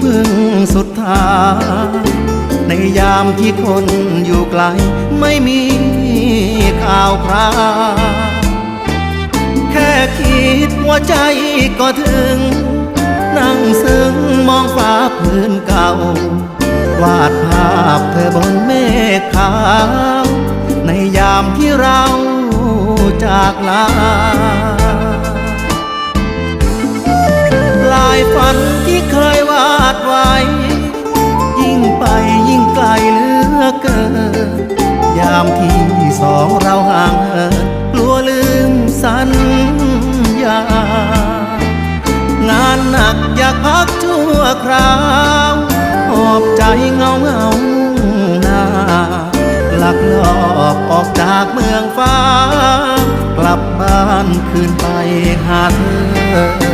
พึ่งสุดท้ายในยามที่คนอยู่ไกลไม่มีข่าวคราวแค่คิดว่าใจก็ถึงนั่งซึ้งมองฟ้าพื้นเก่าวาดภาพเธอบนเมฆขาวในยามที่เราจากลาลายฝันที่เคยวาดไว้ยิ่งไปยิ่งไกลเหลือเกินยามที่สองเราห่างเหินกลัวลืมสัญญางานหนักอยากพักชั่วคราวหอบใจเงาหน้าลักลอบออกจากเมืองฟ้ากลับบ้านคืนไปหาเธอ